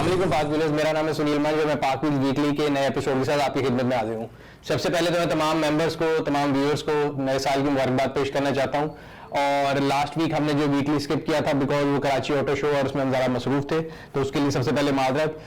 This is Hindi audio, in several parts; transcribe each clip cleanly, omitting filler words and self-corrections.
अस्सलाम वालेकुम पाक व्यूअर्स, मेरा नाम है सुनील मान जो मैं पाक व्यूज वीकली के नए एपिसोड के साथ आपकी खिदमत में हाजिर हूँ। सबसे पहले तो मैं तमाम मेंबर्स को, तमाम व्यूअर्स को नए साल की मुबारकबाद पेश करना चाहता हूँ। और लास्ट वीक हमने जो वीकली स्किप किया था बिकॉज वो कराची ऑटो शो और उसमें हम ज़रा मसरूफ थे, तो उसके लिए सबसे पहले माजरत।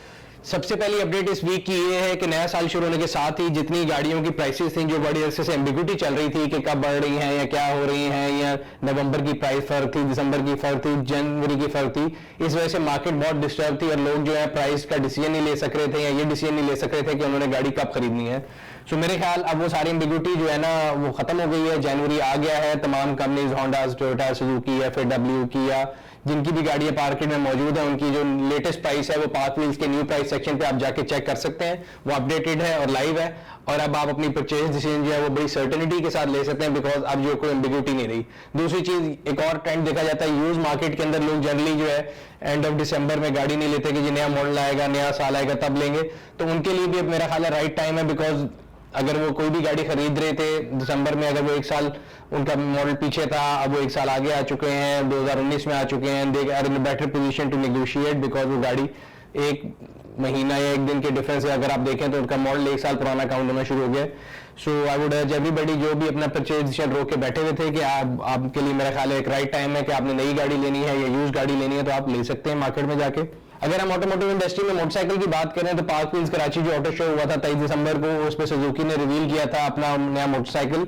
सबसे पहली अपडेट इस वीक की ये है कि नया साल शुरू होने के साथ ही जितनी गाड़ियों की प्राइसेस थी जो बड़ी अरसे से एम्बिग्यूटी चल रही थी कि कब बढ़ रही हैं या क्या हो रही हैं, या नवंबर की प्राइस फर्क थी, दिसंबर की फर्क थी, जनवरी की फर्क थी, इस वजह से मार्केट बहुत डिस्टर्ब थी और लोग जो है प्राइस का डिसीजन नहीं ले सक रहे थे या ये डिसीजन नहीं ले सक रहे थे कि उन्होंने गाड़ी कब खरीदनी है। सो मेरे ख्याल अब वो सारी एम्बिग्यूटी जो है ना वो खत्म हो गई है। जनवरी आ गया है, तमाम companies Honda, Toyota, Suzuki, FAW की या जिनकी भी गाड़ियां मार्केट में मौजूद है उनकी जो लेटेस्ट प्राइस है वो पाक व्हील्स के न्यू प्राइस सेक्शन पे आप जाके चेक कर सकते हैं। वो अपडेटेड है और लाइव है और अब आप अपनी परचेज डिसीजन जो है वो बड़ी सर्टेनिटी के साथ ले सकते हैं बिकॉज अब जो कोई एम्बिग्यूटी नहीं रही। दूसरी चीज, एक और ट्रेंड देखा जाता है यूज मार्केट के अंदर लोग जनरली जो है एंड ऑफ दिसंबर में गाड़ी नहीं लेते कि जो नया मॉडल आएगा, नया साल आएगा तब लेंगे, तो उनके लिए भी अब मेरा ख्याल है राइट टाइम है। बिकॉज अगर वो कोई भी गाड़ी खरीद रहे थे दिसंबर में, अगर वो एक साल उनका मॉडल पीछे था, अब वो एक साल आगे आ चुके हैं, 2019 में आ चुके हैं, they are in better position to negotiate because वो गाड़ी एक महीना या एक दिन के डिफरेंस से अगर आप देखें तो उनका मॉडल एक साल पुराना काउंट होना शुरू हो गया। सो आई वुड अर्ज एवरीबॉडी जो भी अपना परचेज डिसीजन रोक के बैठे हुए थे कि आपके लिए मेरा ख्याल है एक राइट टाइम है कि आपने नई गाड़ी लेनी है या यूज गाड़ी लेनी है तो आप ले सकते हैं मार्केट में जाके। अगर हम ऑटोमोटिव इंडस्ट्री में मोटरसाइकिल की बात करें तो पाक व्हील्स कराची जो ऑटो शो हुआ था 23 दिसंबर को, उस पर सुजुकी ने रिवील किया था अपना नया मोटरसाइकिल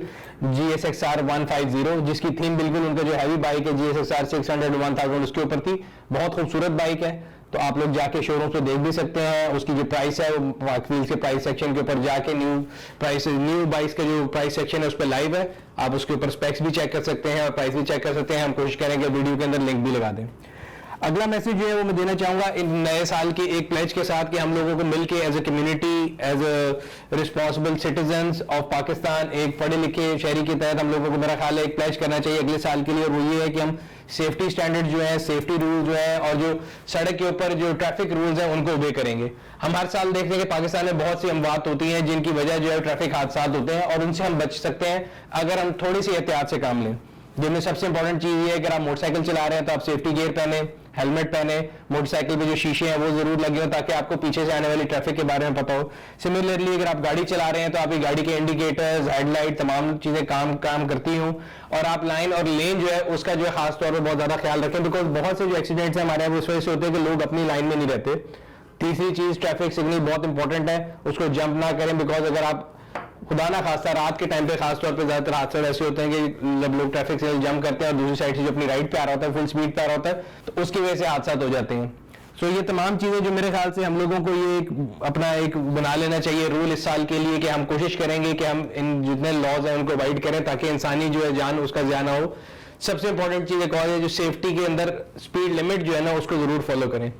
GSXR 150 जिसकी थीम बिल्कुल उनका जो हैवी बाइक है GSXR 600 1000 उसके ऊपर थी। बहुत खूबसूरत बाइक है, तो आप लोग जाके शोरूम पे देख भी सकते हैं। उसकी जो प्राइस है वो पाक व्हील्स के प्राइस सेक्शन के ऊपर जाके न्यू बाइक्स का जो प्राइस सेक्शन है उस पर लाइव है, आप उसके ऊपर स्पेक्स भी चेक कर सकते हैं और प्राइस भी चेक कर सकते हैं। हम कोशिश करेंगे वीडियो के अंदर लिंक भी लगा दें। अगला मैसेज जो है वो मैं देना चाहूंगा इन नए साल के एक प्लेज के साथ कि हम लोगों को मिलके as a community, as a responsible citizens of Pakistan, एक पढ़े लिखे शहरी के तहत हम लोगों को मेरा ख्याल है एक प्लेज करना चाहिए अगले साल के लिए, और वो ये है कि हम सेफ्टी स्टैंडर्ड जो है, सेफ्टी रूल जो है और जो सड़क के ऊपर जो ट्रैफिक रूल्स हैं उनको ओबे करेंगे। हम हर साल देखते हैं कि पाकिस्तान में बहुत सी अमवात होती हैं जिनकी वजह जो है ट्रैफिक हादसा होते हैं और उनसे हम बच सकते हैं अगर हम थोड़ी सी एहतियात से काम लें। जिनमें सबसे इंपॉर्टेंट चीज ये है अगर आप मोटरसाइकिल चला रहे हैं तो आप सेफ्टी गियर पहने, हेलमेट पहने, मोटरसाइकिल पे जो शीशे हैं वो जरूर लगे हो ताकि आपको पीछे से आने वाली ट्रैफिक के बारे में पता हो। सिमिलरली अगर आप गाड़ी चला रहे हैं तो आपकी गाड़ी के इंडिकेटर्स, हेडलाइट, तमाम चीजें काम करती हों और आप लाइन और लेन जो है उसका जो है खास तौर पर बहुत ज्यादा ख्याल रखें बिकॉज बहुत से जो एक्सीडेंट्स हैं हमारे यहाँ इस वजह से होते हैं कि लोग अपनी लाइन में नहीं रहते। तीसरी चीज, ट्रैफिक सिग्नल बहुत इंपॉर्टेंट है, उसको जंप ना करें बिकॉज अगर आप खुदा ना खासा रात के टाइम पे खास तौर पे ज्यादातर हादसे ऐसे होते हैं कि जब लोग ट्रैफिक सिग्नल जंप करते हैं और दूसरी साइड से जो अपनी राइट पे आ रहा होता है, फुल स्पीड पे आ रहा होता है, तो उसकी वजह से हादसा हो जाते हैं। सो ये तमाम चीजें जो मेरे ख्याल से हम लोगों को ये अपना एक बना लेना चाहिए रूल इस साल के लिए कि हम कोशिश करेंगे कि हम इन जितने लॉज हैं उनको अवॉइड करें ताकि इंसानी जो है जान उसका ज़िया ना हो। सबसे इंपॉर्टेंट चीज एक और है जो सेफ्टी के अंदर स्पीड लिमिट जो है ना उसको जरूर फॉलो करें।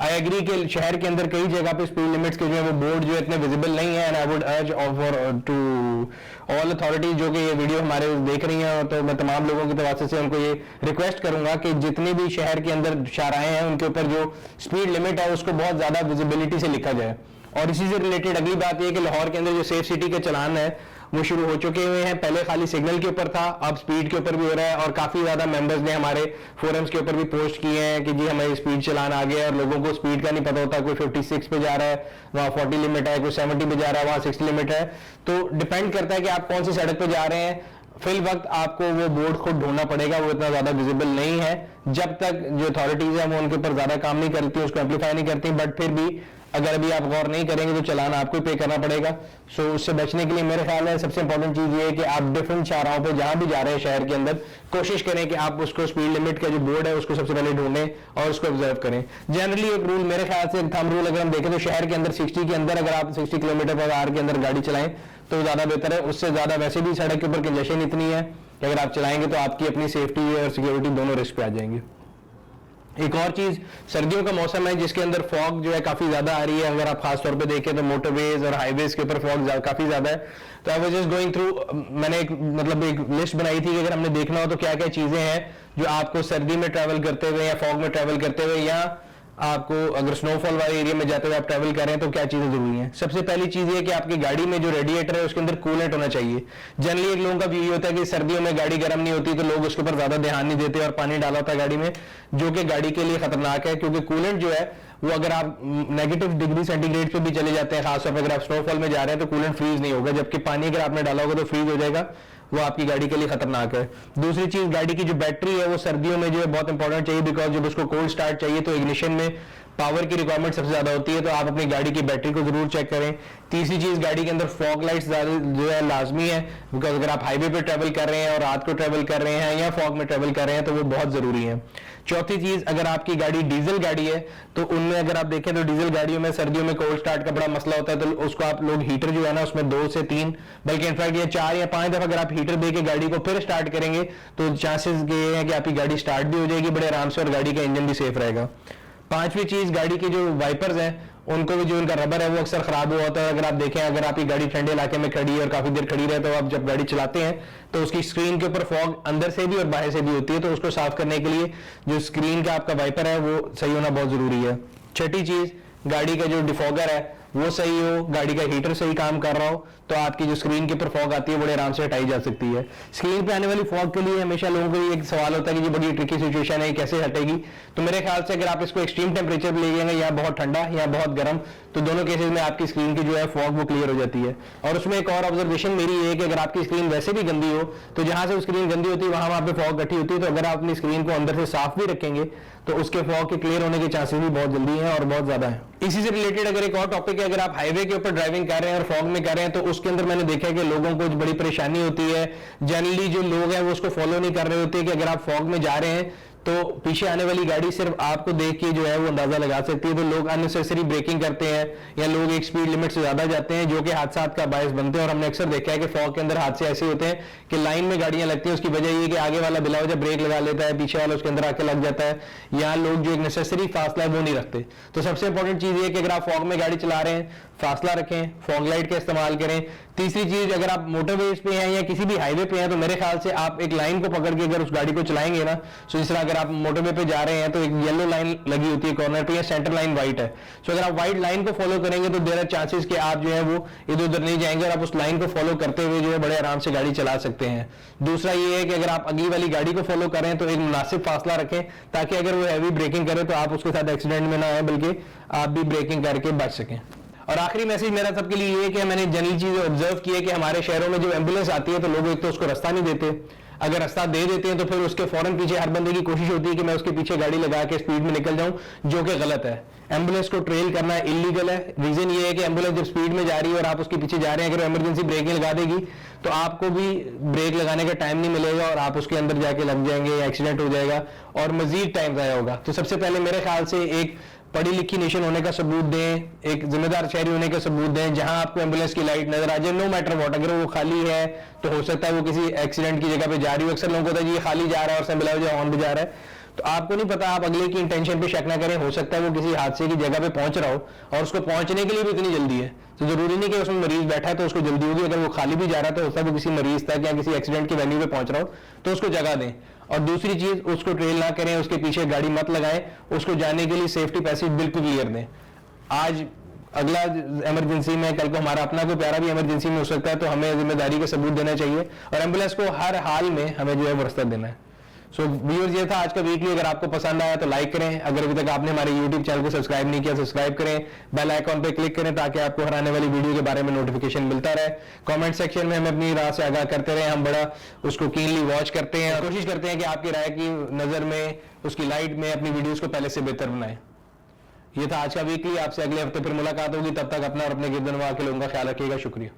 आई एग्री कि शहर के अंदर कई जगह पे स्पीड लिमिट्स के जो है वो बोर्ड जो है इतने विजिबल नहीं है and I would urge to all authorities जो कि ये वीडियो हमारे देख रही हैं, तो मैं तमाम लोगों की तरफ से उनको ये रिक्वेस्ट करूंगा कि जितनी भी शहर के अंदर शाहराहें हैं उनके ऊपर जो स्पीड लिमिट है उसको बहुत ज्यादा विजिबिलिटी से लिखा जाए। और इसी से रिलेटेड अगली बात यह कि लाहौर के अंदर जो सेफ सिटी के चलान है वो शुरू हो चुके हुए हैं। पहले खाली सिग्नल के ऊपर था, अब स्पीड के ऊपर भी हो रहा है और काफी ज्यादा मेंबर्स ने हमारे फोरम्स के ऊपर भी पोस्ट किए हैं कि जी हमारी स्पीड चलान आ गया और लोगों को स्पीड का नहीं पता होता, कोई 56 पे जा रहा है, वहाँ 40 लिमिट है, कोई 70 पे जा रहा है, वहाँ 60 लिमिट है। तो डिपेंड करता है कि आप कौन सी सड़क पे जा रहे हैं। फिल वक्त आपको वो बोर्ड खुद ढूंढना पड़ेगा, वो इतना ज्यादा विजिबल नहीं है जब तक जो अथॉरिटीज है वो उनके ऊपर ज्यादा काम नहीं करती, उसको एम्पलीफाई नहीं करती। बट फिर भी अगर अभी आप गौर नहीं करेंगे तो चलान आपको ही पे करना पड़ेगा। सो उससे बचने के लिए मेरे ख्याल है सबसे इंपॉर्टेंट चीज ये है कि आप डिफरेंट शाहराहों पे जहां भी जा रहे हैं शहर के अंदर कोशिश करें कि आप उसको स्पीड लिमिट का जो बोर्ड है उसको सबसे पहले ढूंढें और उसको ऑब्जर्व करें। जनरली एक रूल मेरे ख्याल से थंब रूल अगर हम देखें तो शहर के अंदर 60 के अंदर अगर आप 60 किलोमीटर पर आवर के अंदर गाड़ी चलाएं तो ज्यादा बेहतर है। उससे ज्यादा वैसे भी सड़क के ऊपर कंजेशन इतनी है कि अगर आप चलाएंगे तो आपकी अपनी सेफ्टी और सिक्योरिटी दोनों रिस्क पे आ जाएंगे। एक और चीज, सर्दियों का मौसम है जिसके अंदर फॉग जो है काफी ज्यादा आ रही है। अगर आप खास तौर पे देखें तो मोटरवेज और हाईवेज के ऊपर फॉग काफी ज्यादा है। तो I was just going through, मैंने एक लिस्ट बनाई थी कि अगर हमने देखना हो तो क्या क्या चीजें हैं जो आपको सर्दी में ट्रैवल करते हुए या फॉग में ट्रैवल करते हुए या आपको अगर स्नोफॉल वाले एरिया में जाते हुए आप ट्रैवल कर रहे हैं तो क्या चीजें जरूरी हैं। सबसे पहली चीज ये कि आपकी गाड़ी में जो रेडिएटर है उसके अंदर कूलेंट होना चाहिए। जनरली एक लोगों का व्यू होता है कि सर्दियों में गाड़ी गर्म नहीं होती तो लोग उसके ऊपर ज्यादा ध्यान नहीं देते और पानी डाला होता है गाड़ी में, जो कि गाड़ी के लिए खतरनाक है क्योंकि कूलेंट जो है वो अगर आप नेगेटिव डिग्री सेंटीग्रेड पे भी चले जाते हैं, खासतौर पर अगर आप स्नोफॉल में जा रहे हैं तो कूलेंट फ्रीज नहीं होगा, जबकि पानी अगर आपने डाला होगा तो फ्रीज हो जाएगा, वो आपकी गाड़ी के लिए खतरनाक है। दूसरी चीज, गाड़ी की जो बैटरी है वो सर्दियों में जो है बहुत इंपॉर्टेंट चाहिए, बिकॉज जब उसको कोल्ड स्टार्ट चाहिए तो इग्निशन में पावर की रिक्वायरमेंट सबसे ज्यादा होती है, तो आप अपनी गाड़ी की बैटरी को जरूर चेक करें। तीसरी चीज, गाड़ी के अंदर फॉग लाइट्स जो है लाजमी है, बिकॉज अगर आप हाईवे पे ट्रेवल कर रहे हैं और रात को ट्रेवल कर रहे हैं या फॉग में ट्रेवल कर रहे हैं तो वो बहुत जरूरी है। चौथी चीज, अगर आपकी गाड़ी डीजल गाड़ी है तो उनमें अगर आप देखें तो डीजल गाड़ियों में सर्दियों में कोल्ड स्टार्ट का बड़ा मसला होता है, तो उसको आप लोग हीटर जो है ना उसमें 2 से 3 बल्कि इनफैक्ट ये 4 या 5 दफा अगर आप हीटर दे के गाड़ी को फिर स्टार्ट करेंगे तो चांसेस ये है कि आपकी गाड़ी स्टार्ट भी हो जाएगी बड़े आराम से और गाड़ी का इंजन भी सेफ रहेगा। पांचवी चीज, गाड़ी के जो वाइपर्स हैं उनको भी जो उनका रबर है वो अक्सर खराब हुआ होता है। अगर आप देखें, अगर आपकी गाड़ी ठंडे इलाके में खड़ी है और काफी देर खड़ी रहे तो आप जब गाड़ी चलाते हैं तो उसकी स्क्रीन के ऊपर फॉग अंदर से भी और बाहर से भी होती है, तो उसको साफ करने के लिए जो स्क्रीन का आपका वाइपर है वो सही होना बहुत जरूरी है। छठी चीज, गाड़ी का जो डिफॉगर है वो सही हो, गाड़ी का हीटर सही काम कर रहा हो तो आपकी जो स्क्रीन के ऊपर फॉग आती है बड़े आराम से हटाई जा सकती है। स्क्रीन पे आने वाली फॉग के लिए हमेशा लोगों को एक सवाल होता है कि ये बड़ी ट्रिकी सिचुएशन है, कैसे हटेगी। तो मेरे ख्याल से अगर आप इसको एक्सट्रीम टेम्परेचर पे ले जाएंगे या बहुत ठंडा या बहुत गर्म, तो दोनों केसेस में आपकी स्क्रीन की जो है फॉग वो क्लियर हो जाती है। और उसमें एक और ऑब्जर्वेशन मेरी है कि अगर आपकी स्क्रीन वैसे भी गंदी हो तो जहां से स्क्रीन गंदी होती है वहां पे फॉग इकट्ठी होती है, तो अगर आप अपनी स्क्रीन को अंदर से साफ भी रखेंगे तो उसके फॉग के क्लियर होने के चांसेस भी बहुत जल्दी हैं और बहुत ज्यादा है। इसी से रिलेटेड अगर एक और टॉपिक है, अगर आप हाईवे के ऊपर ड्राइविंग कर रहे हैं और फॉग में कर रहे हैं तो उसके अंदर मैंने देखा है कि लोगों को बड़ी परेशानी होती है। जनरली जो लोग हैं वो उसको फॉलो नहीं कर रहे होते कि अगर आप फॉग में जा रहे हैं तो पीछे आने वाली गाड़ी सिर्फ आपको देख के जो है वो अंदाजा लगा सकती है, तो लोग अननेसेसरी ब्रेकिंग करते हैं या लोग एक स्पीड लिमिट से ज्यादा जाते हैं जो कि हादसा का बायस बनते हैं। और हमने अक्सर देखा है कि फॉग के अंदर हादसे ऐसे होते हैं कि लाइन में गाड़ियां लगती हैं, उसकी वजह ये कि आगे वाला बिला वजह ब्रेक लगा लेता है, पीछे वाला उसके अंदर आके लग जाता है, या लोग जो एक नेसेसरी फासला है वो नहीं रखते। तो सबसे इंपॉर्टेंट चीज ये कि अगर आप फॉग में गाड़ी चला रहे हैं फासला रखें, फॉग लाइट का इस्तेमाल करें। तीसरी चीज, अगर आप मोटरवेज पे हैं या किसी भी हाईवे पे हैं तो मेरे ख्याल से आप एक लाइन को पकड़ के अगर उस गाड़ी को चलाएंगे ना, तो जिस तरह अगर आप मोटरवे पे जा रहे हैं तो एक येलो लाइन लगी होती है कॉर्नर पे या सेंटर लाइन व्हाइट है, तो अगर आप व्हाइट लाइन को फॉलो करेंगे तो देयर आर चांसेस कि आप जो है वो इधर उधर नहीं जाएंगे और आप उस लाइन को फॉलो करते हुए जो है बड़े आराम से गाड़ी चला सकते हैं। दूसरा ये है कि अगर आप अगली वाली गाड़ी को फॉलो करें तो एक मुनासिब फासला रखें ताकि अगर वो हैवी ब्रेकिंग करे तो आप उसके साथ एक्सीडेंट में ना आए बल्कि आप भी ब्रेकिंग करके बच सकें। और आखिरी मैसेज मेरा सबके लिए ये है कि मैंने जनरल चीजें ऑब्जर्व की है कि हमारे शहरों में जो एम्बुलेंस आती है तो लोग एक तो उसको रास्ता नहीं देते, अगर रास्ता दे देते हैं तो फिर उसके फौरन पीछे हर बंदे की कोशिश होती है कि मैं उसके पीछे गाड़ी लगा के स्पीड में निकल जाऊं, जो कि गलत है। एम्बुलेंस को ट्रेल करना इलीगल है। रीजन ये है कि एम्बुलेंस जब स्पीड में जा रही है और आप उसके पीछे जा रहे हैं, अगर इमरजेंसी ब्रेक लगा देगी तो आपको भी ब्रेक लगाने का टाइम नहीं मिलेगा और आप उसके अंदर जाके लग जाएंगे या एक्सीडेंट हो जाएगा और मजीद टाइम ज़ाया होगा। तो सबसे पहले मेरे ख्याल से एक पढ़ी लिखी नेशन होने का सबूत दें, एक जिम्मेदार शहरी होने का सबूत दें। जहां आपको एम्बुलेंस की लाइट नजर आ जाए, नो मैटर व्हाट, अगर वो खाली है तो हो सकता है वो किसी एक्सीडेंट की जगह पे जा रही हो। अक्सर लोगों को होता है जी ये खाली जा रहा है और सिंबल वजह हॉर्न बजा रहा है, तो आपको नहीं पता, आप अगले की इंटेंशन पे शक ना करें। हो सकता है वो किसी हादसे की जगह पे पहुंच रहा हो और उसको पहुंचने के लिए भी इतनी जल्दी है, तो जरूरी नहीं कि उसमें मरीज बैठा है तो उसको जल्दी होगी। अगर वो खाली भी जा रहा है तो होता है वो किसी मरीज तक या किसी एक्सीडेंट की वेन्यू पे पहुंच रहा हो तो उसको जगह दें। और दूसरी चीज, उसको ट्रेल ना करें, उसके पीछे गाड़ी मत लगाएं, उसको जाने के लिए सेफ्टी पैसेज बिल्कुल क्लियर दें। आज अगला इमरजेंसी में, कल को हमारा अपना कोई प्यारा भी इमरजेंसी में हो सकता है, तो हमें जिम्मेदारी का सबूत देना चाहिए और एम्बुलेंस को हर हाल में हमें जो है वो रास्ता देना है। सो व्यूअर्स, ये था आज का वीडियो। अगर आपको पसंद आया तो लाइक करें, अगर अभी तक आपने हमारे यूट्यूब चैनल को सब्सक्राइब नहीं किया सब्सक्राइब करें, बेल आइकॉन पे क्लिक करें ताकि आपको हर आने वाली वीडियो के बारे में नोटिफिकेशन मिलता रहे। कमेंट सेक्शन में हमें अपनी राय से आगाह करते रहे, हम बड़ा उसको कीनली वॉच करते हैं और कोशिश करते हैं कि आपकी राय की नजर में, उसकी लाइट में अपनी वीडियोस को पहले से बेहतर बनाएं। ये था आज का वीकली। आपसे अगले हफ्ते फिर मुलाकात होगी, तब तक अपना और अपने गिरदनवा के लोगों का ख्याल रखिएगा। शुक्रिया।